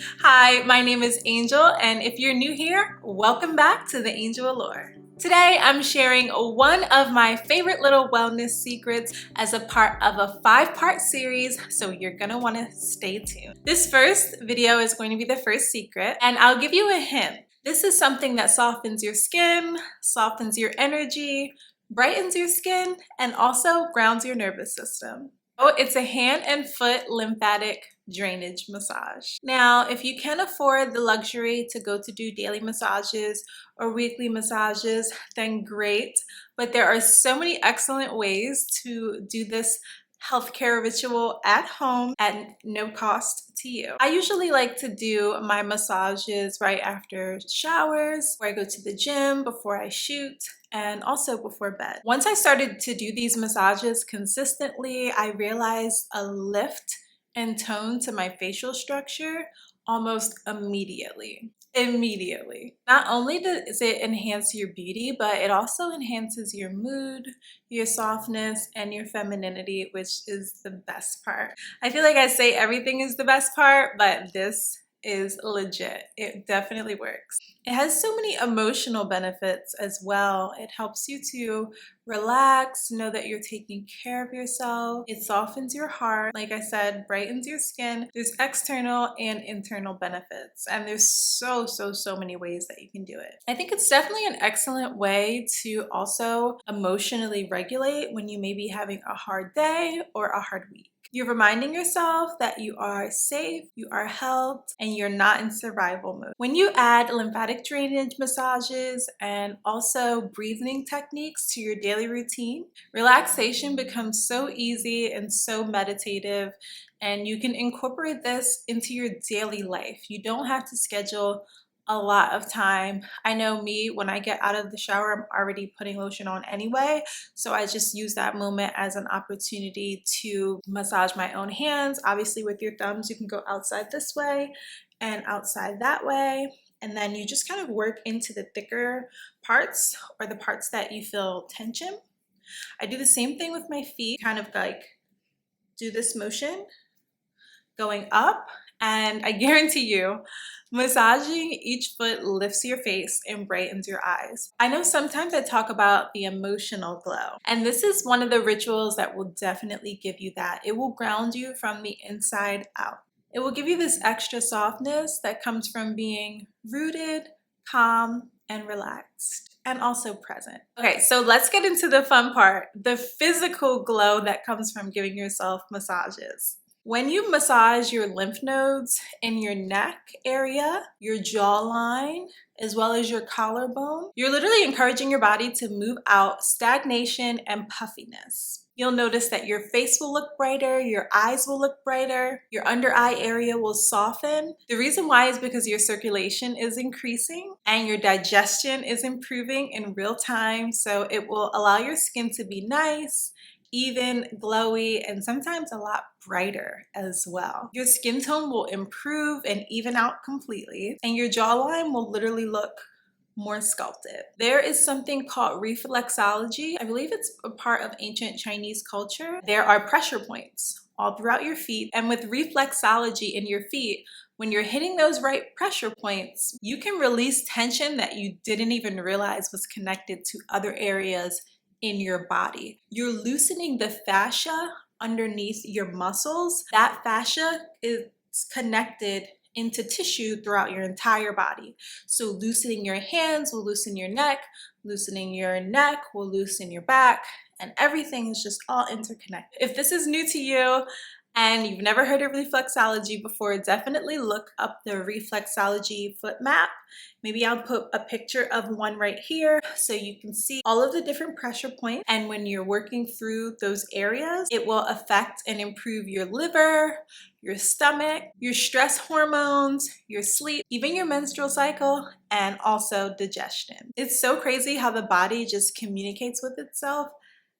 Hi, my name is Angel, and if you're new here, welcome back to the Angel Allure. Today, I'm sharing one of my favorite little wellness secrets as a part of a 5-part series, so you're gonna wanna stay tuned. This first video is going to be the first secret, and I'll give you a hint. This is something that softens your skin, softens your energy, brightens your skin, and also grounds your nervous system. Oh, it's a hand and foot lymphatic drainage massage. Now, if you can afford the luxury to go to do daily massages or weekly massages, then great. But there are so many excellent ways to do this healthcare ritual at home at no cost to you. I usually like to do my massages right after showers, where I go to the gym, before I shoot, and also before bed. Once I started to do these massages consistently, I realized a lift and tone to my facial structure almost immediately. Not only does it enhance your beauty, but it also enhances your mood, your softness, and your femininity, which is the best part. I feel like I say everything is the best part, but this is legit. It definitely works. It has so many emotional benefits as well. It helps you to relax, know that you're taking care of yourself. It softens your heart. Like I said, brightens your skin. There's external and internal benefits, and there's so many ways that you can do it. I think it's definitely an excellent way to also emotionally regulate when you may be having a hard day or a hard week. You're reminding yourself that you are safe, you are helped, and you're not in survival mode. When you add lymphatic drainage massages and also breathing techniques to your daily routine, relaxation becomes so easy and so meditative, and you can incorporate this into your daily life. You don't have to schedule a lot of time. I know me, when I get out of the shower, I'm already putting lotion on anyway. So I just use that moment as an opportunity to massage my own hands. Obviously with your thumbs, you can go outside this way and outside that way. And then you just kind of work into the thicker parts or the parts that you feel tension. I do the same thing with my feet, kind of like do this motion going up, and I guarantee you, massaging each foot lifts your face and brightens your eyes. I know sometimes I talk about the emotional glow, and this is one of the rituals that will definitely give you that. It will ground you from the inside out. It will give you this extra softness that comes from being rooted, calm, and relaxed, and also present. Okay, so let's get into the fun part, the physical glow that comes from giving yourself massages. When you massage your lymph nodes in your neck area, your jawline, as well as your collarbone, you're literally encouraging your body to move out stagnation and puffiness. You'll notice that your face will look brighter, your eyes will look brighter, your under eye area will soften. The reason why is because your circulation is increasing and your digestion is improving in real time, so it will allow your skin to be nice, even, glowy, and sometimes a lot brighter as well. Your skin tone will improve and even out completely, and your jawline will literally look more sculpted. There is something called reflexology. I believe it's a part of ancient Chinese culture. There are pressure points all throughout your feet, and with reflexology in your feet, when you're hitting those right pressure points, you can release tension that you didn't even realize was connected to other areas in your body. You're loosening the fascia underneath your muscles. That fascia is connected into tissue throughout your entire body. So loosening your hands will loosen your neck, loosening your neck will loosen your back, and everything is just all interconnected. If this is new to you and you've never heard of reflexology before, definitely look up the reflexology foot map. Maybe I'll put a picture of one right here so you can see all of the different pressure points. And when you're working through those areas, it will affect and improve your liver, your stomach, your stress hormones, your sleep, even your menstrual cycle, and also digestion. It's so crazy how the body just communicates with itself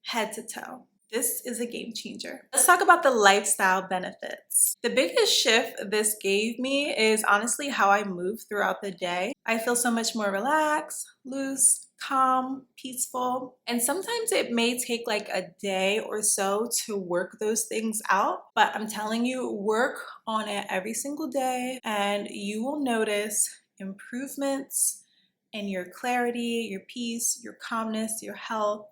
head to toe. This is a game changer. Let's talk about the lifestyle benefits. The biggest shift this gave me is honestly how I move throughout the day. I feel so much more relaxed, loose, calm, peaceful. And sometimes it may take like a day or so to work those things out, but I'm telling you, work on it every single day and you will notice improvements in your clarity, your peace, your calmness, your health.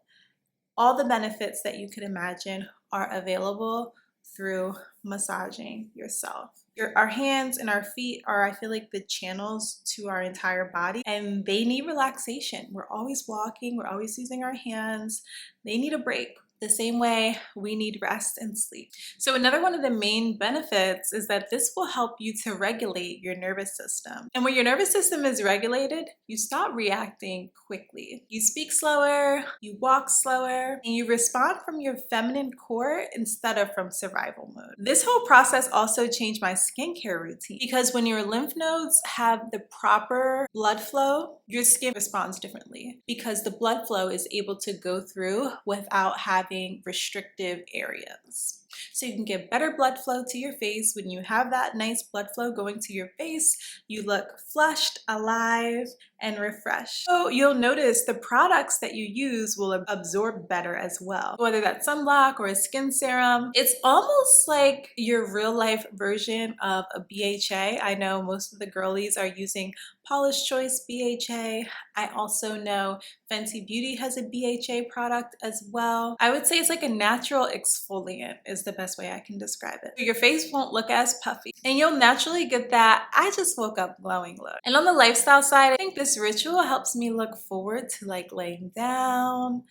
All the benefits that you could imagine are available through massaging yourself. Our hands and our feet are, I feel like, the channels to our entire body, and they need relaxation. We're always walking, we're always using our hands. They need a break. The same way we need rest and sleep. So another one of the main benefits is that this will help you to regulate your nervous system. And when your nervous system is regulated, you stop reacting quickly. You speak slower, you walk slower, and you respond from your feminine core instead of from survival mode. This whole process also changed my skincare routine because when your lymph nodes have the proper blood flow, your skin responds differently because the blood flow is able to go through without having restrictive areas. So you can get better blood flow to your face. When you have that nice blood flow going to your face, you look flushed, alive, and refreshed. So you'll notice the products that you use will absorb better as well. Whether that's sunblock or a skin serum, it's almost like your real life version of a BHA. I know most of the girlies are using Paula's Choice BHA. I also know Fenty Beauty has a BHA product as well. I would say it's like a natural exfoliant is the best way I can describe it. Your face won't look as puffy and you'll naturally get that I just woke up glowing look. And on the lifestyle side, I think this ritual helps me look forward to like laying down,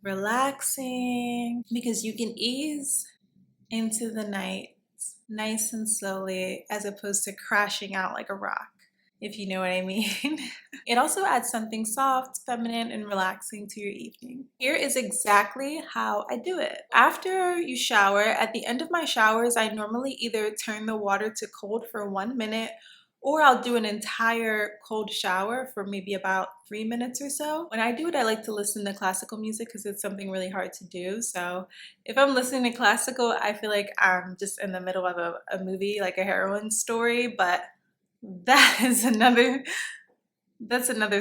relaxing, because you can ease into the night nice and slowly as opposed to crashing out like a rock, if you know what I mean. It also adds something soft, feminine, and relaxing to your evening. Here is exactly how I do it. After you shower, at the end of my showers, I normally either turn the water to cold for 1 minute or I'll do an entire cold shower for maybe about 3 minutes or so. When I do it, I like to listen to classical music because it's something really hard to do. So if I'm listening to classical, I feel like I'm just in the middle of a movie, like a heroine story, but that's another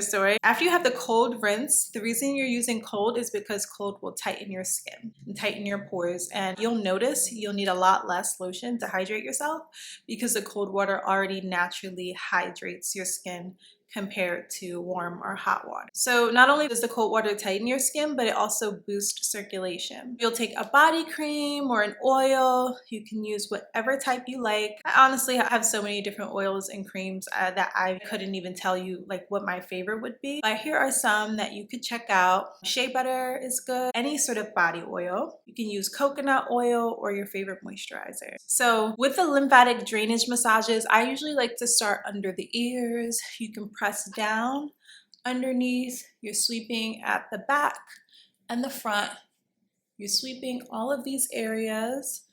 story. After you have the cold rinse, the reason you're using cold is because cold will tighten your skin and tighten your pores. And you'll notice you'll need a lot less lotion to hydrate yourself because the cold water already naturally hydrates your skin compared to warm or hot water. So not only does the cold water tighten your skin, but it also boosts circulation. You'll take a body cream or an oil. You can use whatever type you like. I honestly have so many different oils and creams that I couldn't even tell you like what my favorite would be. But here are some that you could check out. Shea butter is good. Any sort of body oil. You can use coconut oil or your favorite moisturizer. So with the lymphatic drainage massages, I usually like to start under the ears. You can press down underneath. You're sweeping at the back and the front. You're sweeping all of these areas.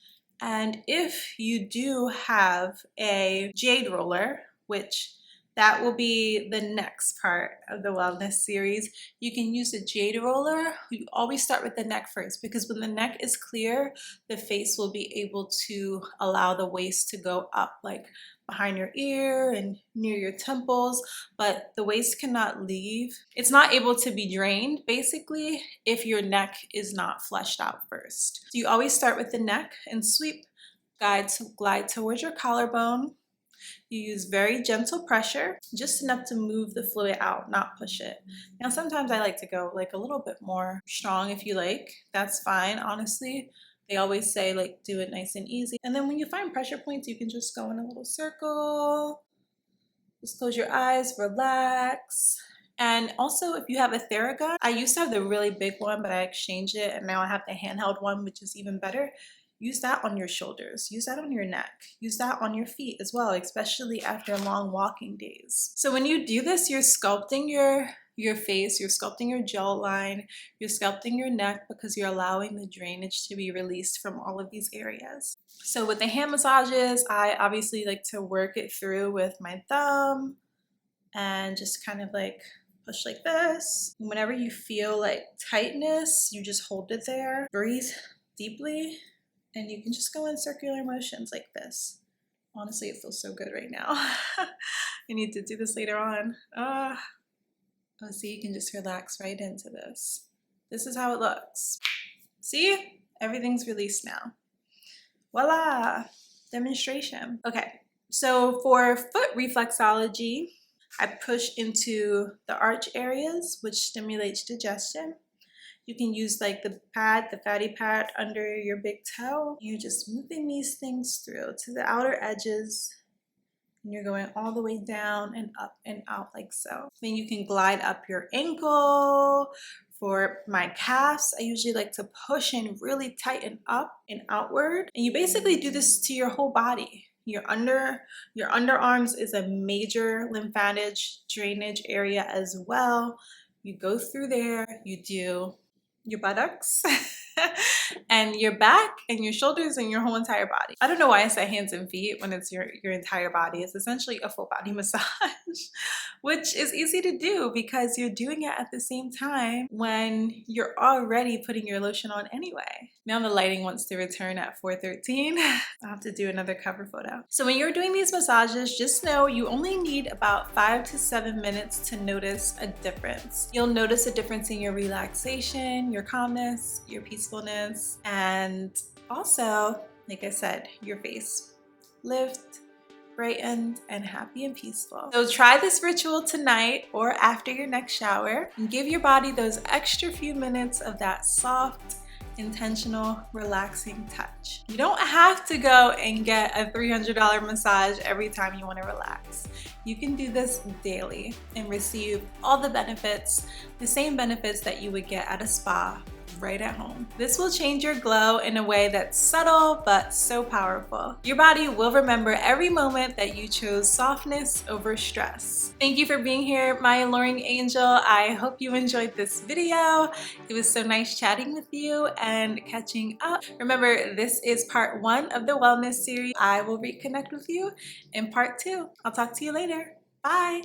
And if you do have a jade roller, which that will be the next part of the wellness series, you can use a jade roller. You always start with the neck first because when the neck is clear, the face will be able to allow the waist to go up like behind your ear and near your temples, but the waist cannot leave. It's not able to be drained basically if your neck is not fleshed out first. So you always start with the neck and sweep, glide towards your collarbone. You use very gentle pressure, just enough to move the fluid out, not push it. Now sometimes I like to go like a little bit more strong if you like, that's fine honestly. They always say like do it nice and easy. And then when you find pressure points, you can just go in a little circle. Just close your eyes, relax. And also if you have a Theragun, I used to have the really big one, but I exchanged it and now I have the handheld one, which is even better. Use that on your shoulders, use that on your neck, use that on your feet as well, especially after long walking days. So when you do this, you're sculpting your face, you're sculpting your jawline, you're sculpting your neck because you're allowing the drainage to be released from all of these areas. So with the hand massages, I obviously like to work it through with my thumb and just kind of like push like this. Whenever you feel like tightness, you just hold it there, breathe deeply, and you can just go in circular motions like this. Honestly, it feels so good right now. I need to do this later on. Oh, see, you can just relax right into this. This is how it looks. See? Everything's released now. Voila! Demonstration. Okay, so for foot reflexology, I push into the arch areas, which stimulates digestion. You can use like the pad, the fatty pad under your big toe. You're just moving these things through to the outer edges. And you're going all the way down and up and out like so. Then you can glide up your ankle. For my calves, I usually like to push in really tighten up and outward. And you basically do this to your whole body. Your underarms is a major lymphatic drainage area as well. You go through there, you do your buttocks and your back and your shoulders and your whole entire body. I don't know why I say hands and feet when it's your entire body. It's essentially a full body massage, which is easy to do because you're doing it at the same time when you're already putting your lotion on anyway. Now the lighting wants to return at 4:13. I'll have to do another cover photo. So when you're doing these massages, just know you only need about 5 to 7 minutes to notice a difference. You'll notice a difference in your relaxation, your calmness, your peacefulness, and also, like I said, your face. Lift, brightened, and happy and peaceful. So try this ritual tonight or after your next shower and give your body those extra few minutes of that soft, intentional, relaxing touch. You don't have to go and get a $300 massage every time you want to relax. You can do this daily and receive all the benefits, the same benefits that you would get at a spa right at home. This will change your glow in a way that's subtle but so powerful. Your body will remember every moment that you chose softness over stress. Thank you for being here, my alluring angel. I hope you enjoyed this video. It was so nice chatting with you and catching up. Remember, this is part 1 of the wellness series. I will reconnect with you in part 2. I'll talk to you later. Bye.